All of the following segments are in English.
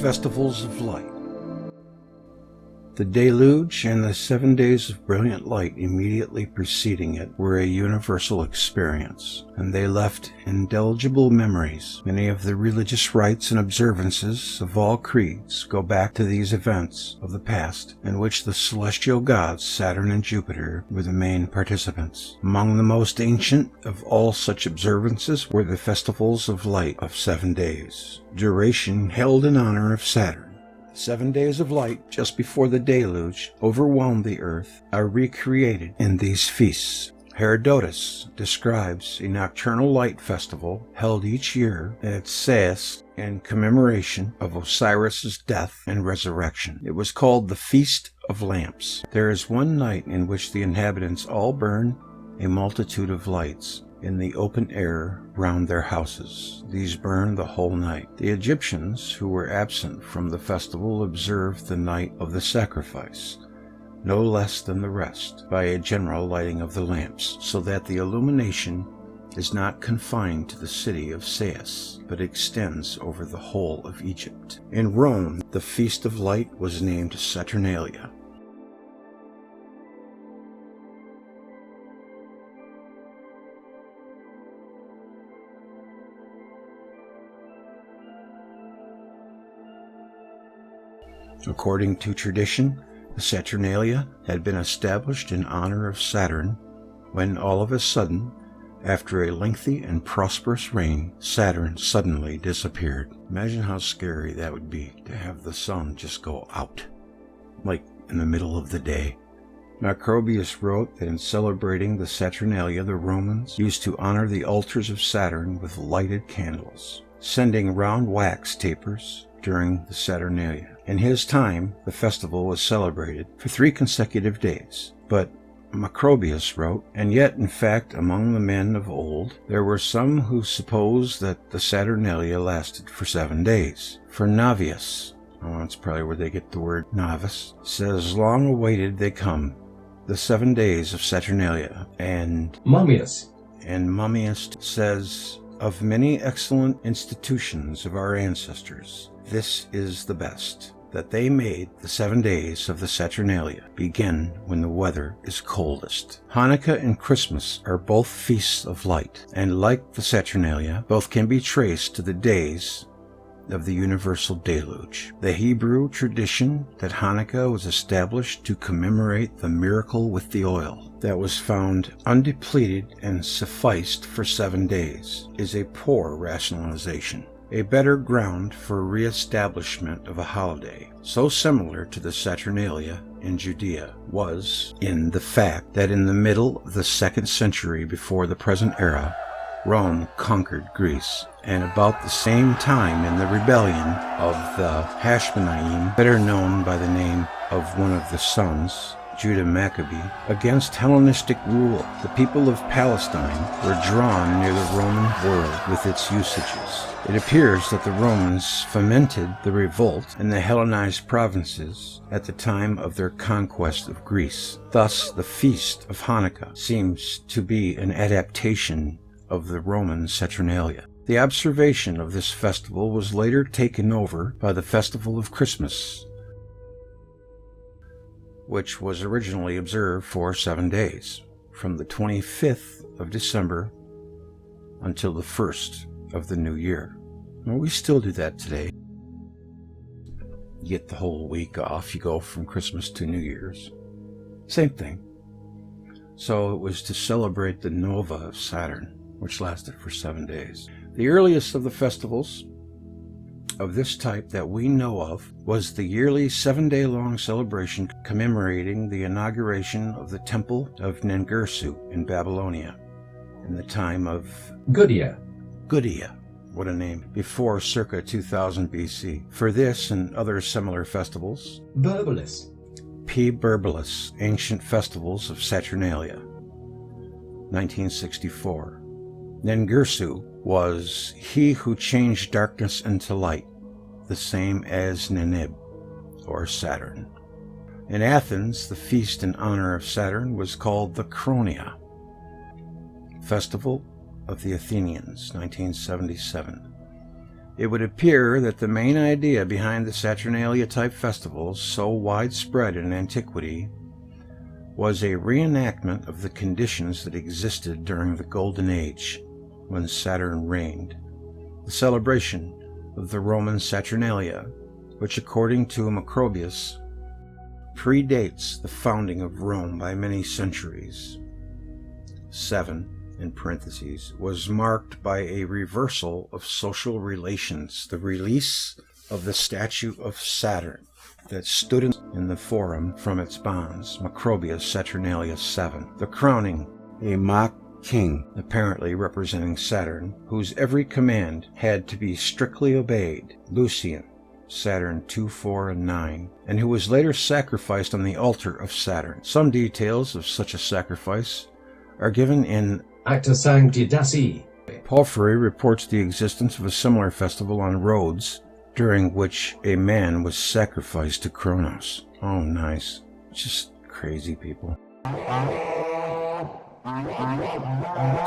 Festivals of Light. The deluge and the 7 days of brilliant light immediately preceding it were a universal experience, and they left indelible memories. Many of the religious rites and observances of all creeds go back to these events of the past, in which the celestial gods Saturn and Jupiter were the main participants. Among the most ancient of all such observances were the Festivals of Light of 7 days, duration held in honor of Saturn. 7 days of light just before the deluge overwhelmed the earth are recreated in these feasts. Herodotus describes a nocturnal light festival held each year at Sais in commemoration of Osiris's death and resurrection. It was called the Feast of Lamps. There is one night in which the inhabitants all burn a multitude of lights in the open air round their houses. These burned the whole night. The Egyptians, who were absent from the festival, observed the night of the sacrifice, no less than the rest, by a general lighting of the lamps, so that the illumination is not confined to the city of Sais, but extends over the whole of Egypt. In Rome, the Feast of Light was named Saturnalia. According to tradition, the Saturnalia had been established in honor of Saturn when all of a sudden, after a lengthy and prosperous reign, Saturn suddenly disappeared. Imagine how scary that would be to have the sun just go out, like in the middle of the day. Macrobius wrote that in celebrating the Saturnalia, the Romans used to honor the altars of Saturn with lighted candles, sending round wax tapers during the Saturnalia. In his time, the festival was celebrated for 3 consecutive days. But Macrobius wrote, and yet, in fact, among the men of old, there were some who supposed that the Saturnalia lasted for 7 days. For Navius, that's probably where they get the word novice, says, long awaited they come, the 7 days of Saturnalia. And Mummius says, of many excellent institutions of our ancestors, this is the best, that they made the 7 days of the Saturnalia begin when the weather is coldest. Hanukkah and Christmas are both feasts of light, and like the Saturnalia, both can be traced to the days of the universal deluge. The Hebrew tradition that Hanukkah was established to commemorate the miracle with the oil that was found undepleted and sufficed for 7 days is a poor rationalization. A better ground for re-establishment of a holiday so similar to the Saturnalia in Judea was in the fact that in the middle of the 2nd century before the present era, Rome conquered Greece, and about the same time in the rebellion of the Hashmonaim, better known by the name of one of the sons, Judah Maccabee, against Hellenistic rule, the people of Palestine were drawn near the Roman world with its usages. It appears that the Romans fomented the revolt in the Hellenized provinces at the time of their conquest of Greece. Thus, the Feast of Hanukkah seems to be an adaptation of the Roman Saturnalia. The observation of this festival was later taken over by the Festival of Christmas, which was originally observed for 7 days, from the 25th of December until the 1st of the new year. Well, we still do that today. You get the whole week off. You go from Christmas to New Year's. Same thing. So it was to celebrate the nova of Saturn, which lasted for 7 days. The earliest of the festivals of this type that we know of was the yearly 7-day-long celebration commemorating the inauguration of the Temple of Ningirsu in Babylonia in the time of Gudea, what a name, before circa 2000 BC. For this and other similar festivals, P. Berbelis, Ancient Festivals of Saturnalia, 1964. Ningirsu was he who changed darkness into light, the same as Ninib, or Saturn. In Athens, the feast in honor of Saturn was called the Chronia, Festival of the Athenians, 1977. It would appear that the main idea behind the Saturnalia-type festivals, so widespread in antiquity, was a reenactment of the conditions that existed during the Golden Age, when Saturn reigned. The celebration of the Roman Saturnalia, which according to Macrobius, predates the founding of Rome by many centuries. 7, in parentheses, was marked by a reversal of social relations, the release of the statue of Saturn that stood in the forum from its bonds, Macrobius Saturnalia 7, the crowning a mock king, apparently representing Saturn, whose every command had to be strictly obeyed, Lucian, Saturn 2, 4, and 9, and who was later sacrificed on the altar of Saturn. Some details of such a sacrifice are given in Acta Sancti Dasi. Porphyry reports the existence of a similar festival on Rhodes, during which a man was sacrificed to Kronos. Oh, nice. Just crazy people.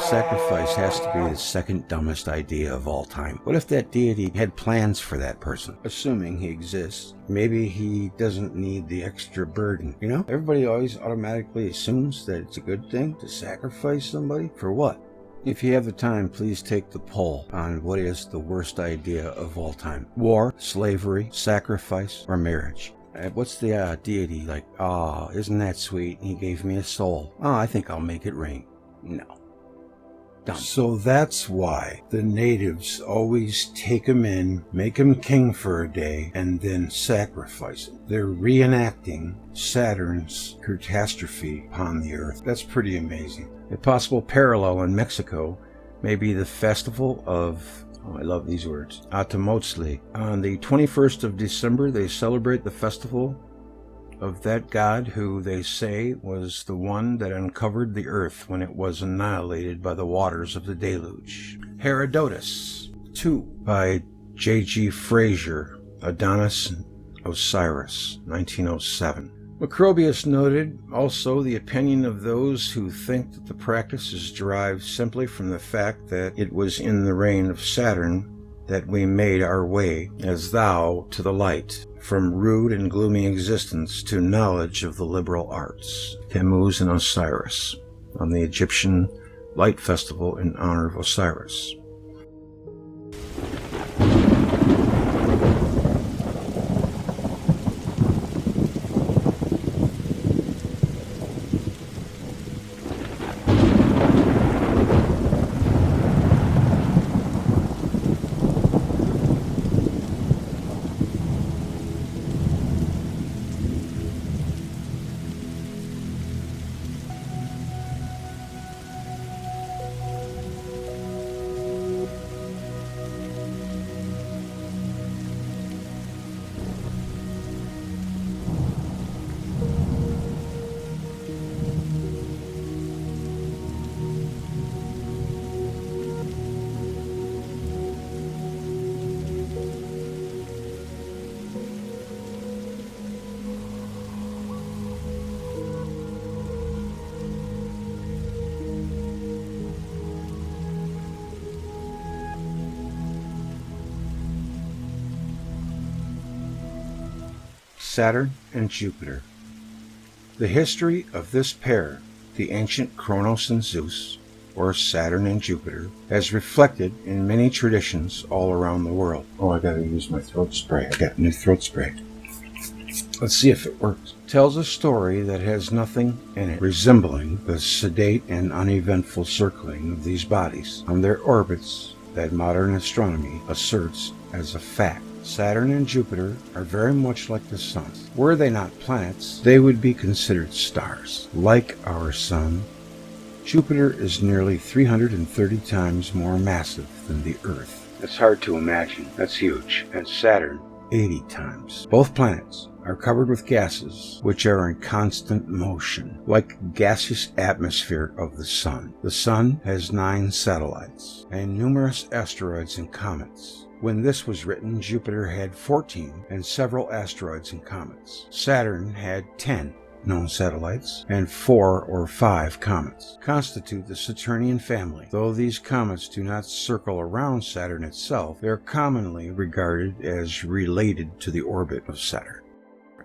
Sacrifice has to be the second dumbest idea of all time. What if that deity had plans for that person? Assuming he exists. Maybe he doesn't need the extra burden. You know, everybody always automatically assumes that it's a good thing to sacrifice somebody. For what? If you have the time, please take the poll on what is the worst idea of all time. War, slavery, sacrifice, or marriage. What's the deity like? Oh, isn't that sweet? He gave me a soul. Oh, I think I'll make it rain. No. Dumb. So that's why the natives always take him in, make him king for a day, and then sacrifice him. They're reenacting Saturn's catastrophe upon the earth. That's pretty amazing. A possible parallel in Mexico may be the festival of, I love these words, Atamotzli. On the 21st of December, they celebrate the festival of that god who they say was the one that uncovered the earth when it was annihilated by the waters of the deluge. Herodotus. 2. By J.G. Fraser, Adonis Osiris, 1907. Macrobius noted also the opinion of those who think that the practice is derived simply from the fact that it was in the reign of Saturn that we made our way, as thou, to the light, from rude and gloomy existence to knowledge of the liberal arts. Tammuz and Osiris, on the Egyptian Light Festival in honor of Osiris. Saturn and Jupiter. The history of this pair, the ancient Kronos and Zeus, or Saturn and Jupiter, as reflected in many traditions all around the world. Oh, I gotta use my throat spray. I got new throat spray. Let's see if it works. Tells a story that has nothing in it resembling the sedate and uneventful circling of these bodies on their orbits that modern astronomy asserts as a fact. Saturn and Jupiter are very much like the Sun. Were they not planets, they would be considered stars. Like our Sun, Jupiter is nearly 330 times more massive than the Earth. It's hard to imagine. That's huge. And Saturn, 80 times. Both planets are covered with gases which are in constant motion, like gaseous atmosphere of the Sun. The Sun has 9 satellites and numerous asteroids and comets. When this was written, Jupiter had 14 and several asteroids and comets. Saturn had 10 known satellites, and 4 or 5 comets constitute the Saturnian family. Though these comets do not circle around Saturn itself, they are commonly regarded as related to the orbit of Saturn.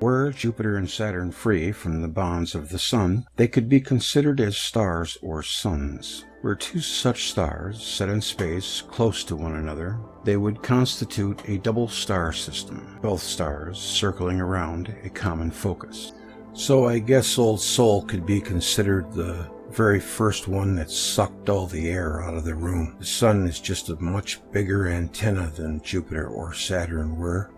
Were Jupiter and Saturn free from the bonds of the Sun, they could be considered as stars or suns. Were two such stars set in space close to one another, they would constitute a double star system, both stars circling around a common focus. So I guess Old Sol could be considered the very first one that sucked all the air out of the room. The Sun is just a much bigger antenna than Jupiter or Saturn were,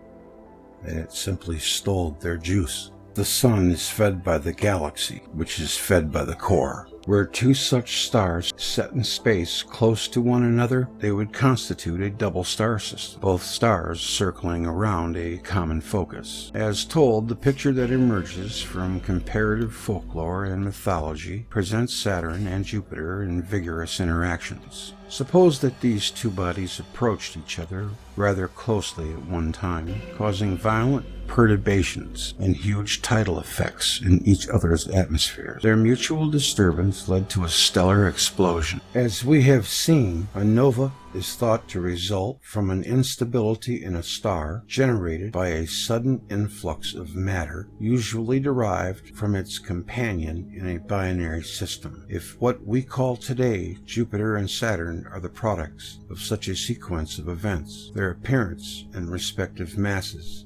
and it simply stole their juice. The Sun is fed by the galaxy, which is fed by the core. Were two such stars set in space close to one another, they would constitute a double star system, both stars circling around a common focus. As told, the picture that emerges from comparative folklore and mythology presents Saturn and Jupiter in vigorous interactions. Suppose that these two bodies approached each other rather closely at one time, causing violent perturbations and huge tidal effects in each other's atmospheres. Their mutual disturbance led to a stellar explosion. As we have seen, a nova is thought to result from an instability in a star generated by a sudden influx of matter, usually derived from its companion in a binary system. If what we call today Jupiter and Saturn are the products of such a sequence of events, their appearance and respective masses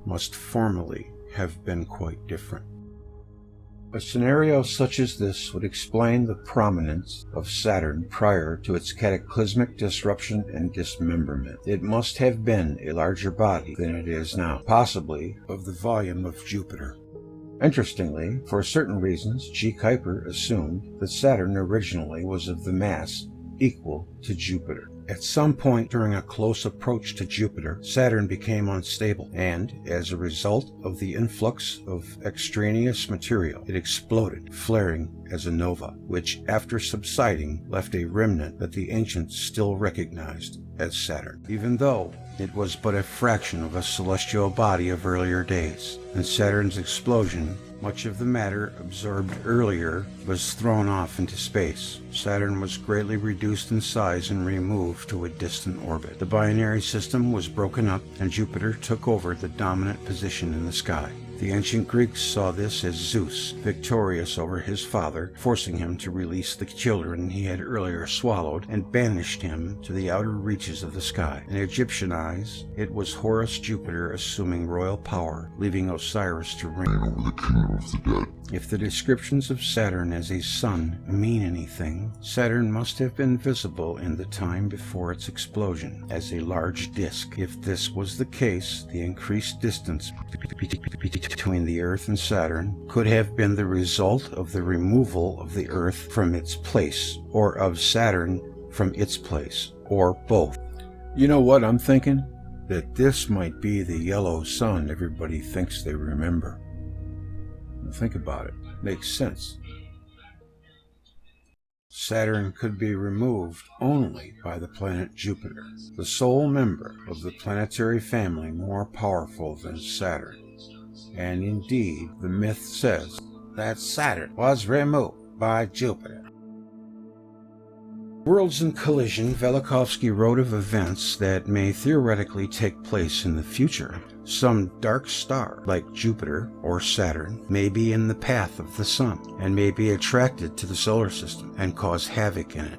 must formerly have been quite different. A scenario such as this would explain the prominence of Saturn prior to its cataclysmic disruption and dismemberment. It must have been a larger body than it is now, possibly of the volume of Jupiter. Interestingly, for certain reasons, G. Kuiper assumed that Saturn originally was of the mass equal to Jupiter. At some point during a close approach to Jupiter, Saturn became unstable, and as a result of the influx of extraneous material, it exploded, flaring as a nova, which, after subsiding, left a remnant that the ancients still recognized as Saturn, even though it was but a fraction of a celestial body of earlier days. In Saturn's explosion, much of the matter absorbed earlier was thrown off into space. Saturn was greatly reduced in size and removed to a distant orbit. The binary system was broken up, and Jupiter took over the dominant position in the sky. The ancient Greeks saw this as Zeus, victorious over his father, forcing him to release the children he had earlier swallowed, and banished him to the outer reaches of the sky. In Egyptian eyes, it was Horus Jupiter assuming royal power, leaving Osiris to reign over the kingdom of the dead. If the descriptions of Saturn as a sun mean anything, Saturn must have been visible in the time before its explosion as a large disk. If this was the case, the increased distance between the Earth and Saturn could have been the result of the removal of the Earth from its place, or of Saturn from its place, or both. You know what I'm thinking? That this might be the yellow sun everybody thinks they remember. Think about it. Makes sense. Saturn could be removed only by the planet Jupiter, the sole member of the planetary family more powerful than Saturn. And indeed, the myth says that Saturn was removed by Jupiter. Worlds in Collision, Velikovsky wrote of events that may theoretically take place in the future. Some dark star, like Jupiter or Saturn, may be in the path of the Sun, and may be attracted to the solar system, and cause havoc in it.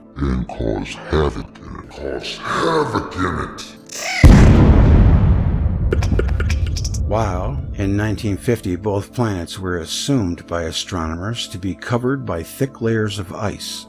While, in 1950, both planets were assumed by astronomers to be covered by thick layers of ice.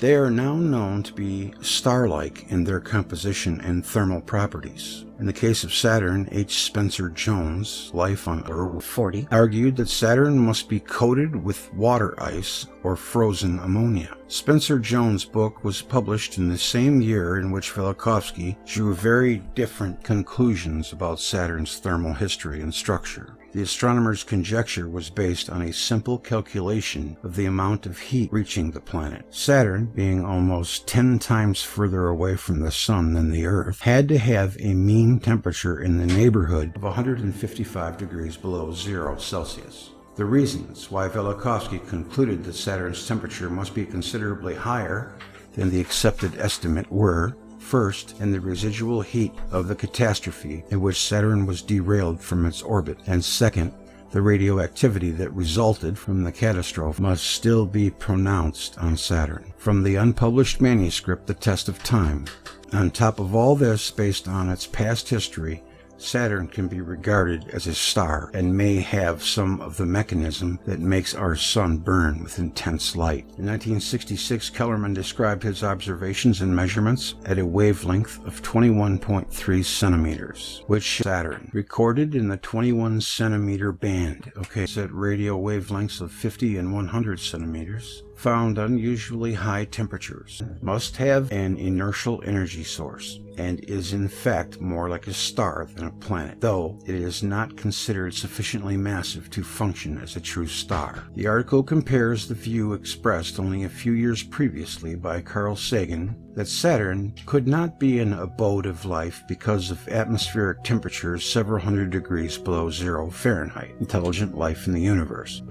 They are now known to be star-like in their composition and thermal properties. In the case of Saturn, H. Spencer Jones, Life on Earth 40, argued that Saturn must be coated with water ice or frozen ammonia. Spencer Jones' book was published in the same year in which Velikovsky drew very different conclusions about Saturn's thermal history and structure. The astronomers' conjecture was based on a simple calculation of the amount of heat reaching the planet. Saturn, being almost 10 times further away from the Sun than the Earth, had to have a mean temperature in the neighborhood of 155 degrees below 0 Celsius. The reasons why Velikovsky concluded that Saturn's temperature must be considerably higher than the accepted estimate were, first, in the residual heat of the catastrophe in which Saturn was derailed from its orbit, and second, the radioactivity that resulted from the catastrophe must still be pronounced on Saturn. From the unpublished manuscript, The Test of Time. On top of all this, based on its past history, Saturn can be regarded as a star and may have some of the mechanism that makes our sun burn with intense light. In 1966, Kellerman described his observations and measurements at a wavelength of 21.3 centimeters, which Saturn recorded in the 21 centimeter band. It's at radio wavelengths of 50 and 100 centimeters. Found unusually high temperatures, must have an inertial energy source, and is in fact more like a star than a planet, though it is not considered sufficiently massive to function as a true star. The article compares the view expressed only a few years previously by Carl Sagan that Saturn could not be an abode of life because of atmospheric temperatures several hundred degrees below 0 Fahrenheit. Intelligent life in the universe.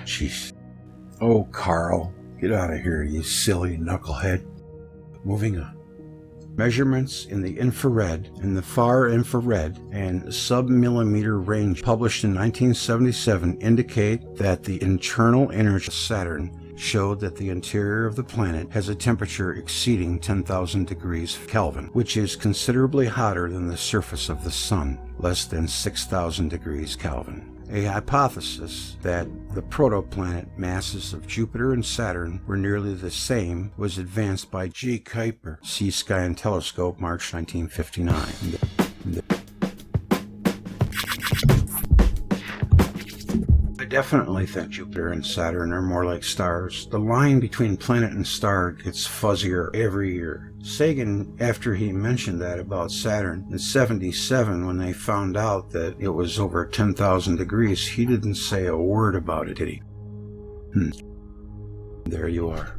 Jeez. Oh, Carl. Get out of here, you silly knucklehead. Moving on. Measurements in the infrared, in the far infrared, and sub-millimeter range published in 1977 indicate that the internal energy of Saturn showed that the interior of the planet has a temperature exceeding 10,000 degrees Kelvin, which is considerably hotter than the surface of the Sun, less than 6,000 degrees Kelvin. A hypothesis that the protoplanet masses of Jupiter and Saturn were nearly the same was advanced by G. Kuiper, See Sky and Telescope, March 1959. I definitely think Jupiter and Saturn are more like stars. The line between planet and star gets fuzzier every year. Sagan, after he mentioned that about Saturn in 77, when they found out that it was over 10,000 degrees, he didn't say a word about it, did he? There you are.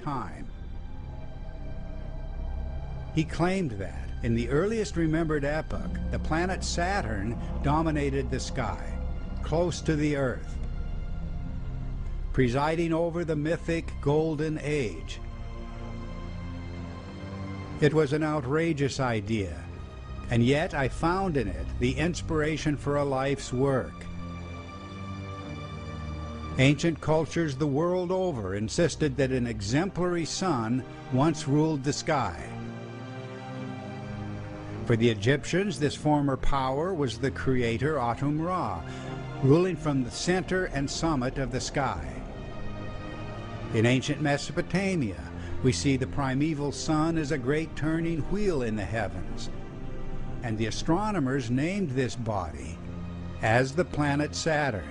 Time. He claimed that, in the earliest remembered epoch, the planet Saturn dominated the sky, close to the Earth, presiding over the mythic Golden Age. It was an outrageous idea, and yet I found in it the inspiration for a life's work. Ancient cultures the world over insisted that an exemplary sun once ruled the sky. For the Egyptians, this former power was the creator Atum-Ra, ruling from the center and summit of the sky. In ancient Mesopotamia, we see the primeval sun as a great turning wheel in the heavens, and the astronomers named this body as the planet Saturn.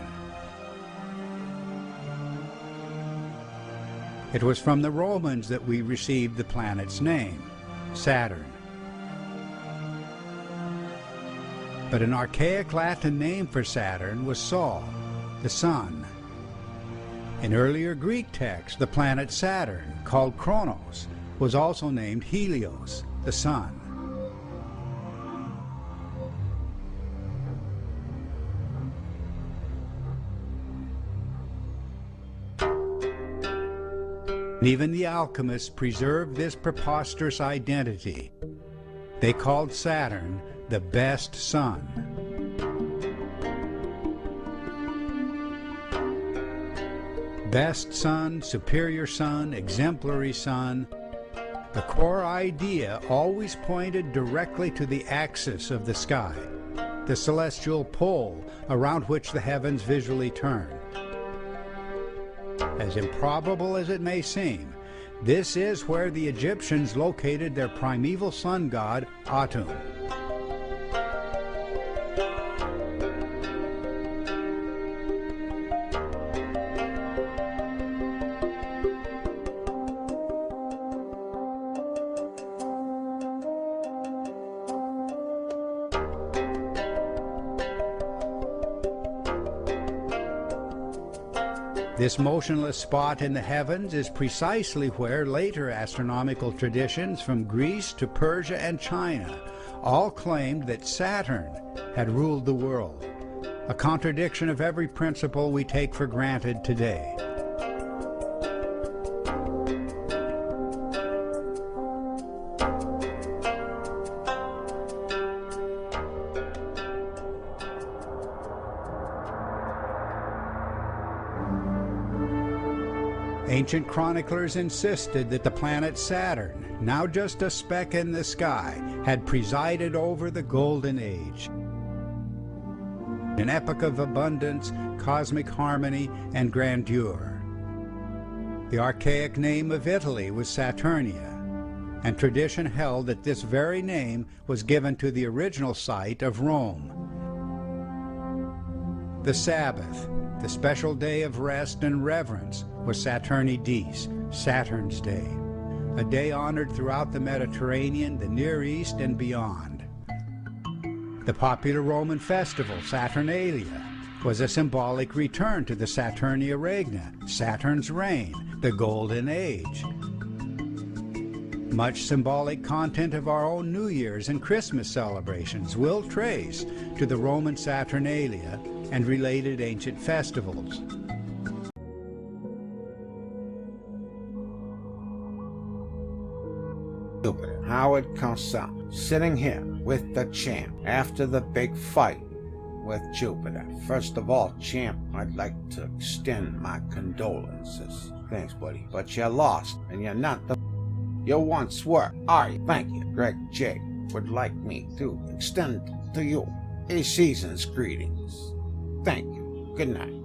It was from the Romans that we received the planet's name, Saturn. But an archaic Latin name for Saturn was Sol, the sun. In earlier Greek texts, the planet Saturn, called Kronos, was also named Helios, the sun. Even the alchemists preserved this preposterous identity. They called Saturn the best sun. Best sun, superior sun, exemplary sun. The core idea always pointed directly to the axis of the sky, the celestial pole around which the heavens visually turn. As improbable as it may seem, this is where the Egyptians located their primeval sun god, Atum. This motionless spot in the heavens is precisely where later astronomical traditions from Greece to Persia and China all claimed that Saturn had ruled the world, a contradiction of every principle we take for granted today. Ancient chroniclers insisted that the planet Saturn, now just a speck in the sky, had presided over the Golden Age, an epoch of abundance, cosmic harmony, and grandeur. The archaic name of Italy was Saturnia, and tradition held that this very name was given to the original site of Rome. The Sabbath, the special day of rest and reverence, was Saturni Dies, Saturn's Day, a day honored throughout the Mediterranean, the Near East, and beyond. The popular Roman festival, Saturnalia, was a symbolic return to the Saturnia Regna, Saturn's reign, the Golden Age. Much symbolic content of our own New Year's and Christmas celebrations will trace to the Roman Saturnalia and related ancient festivals. How it comes out, sitting here with the champ after the big fight with Jupiter. First of all, champ, I'd like to extend my condolences. Thanks, buddy. But you're lost, and you're not the you once were. Alright, thank you. Greg J. would like me to extend to you a season's greetings. Thank you. Good night.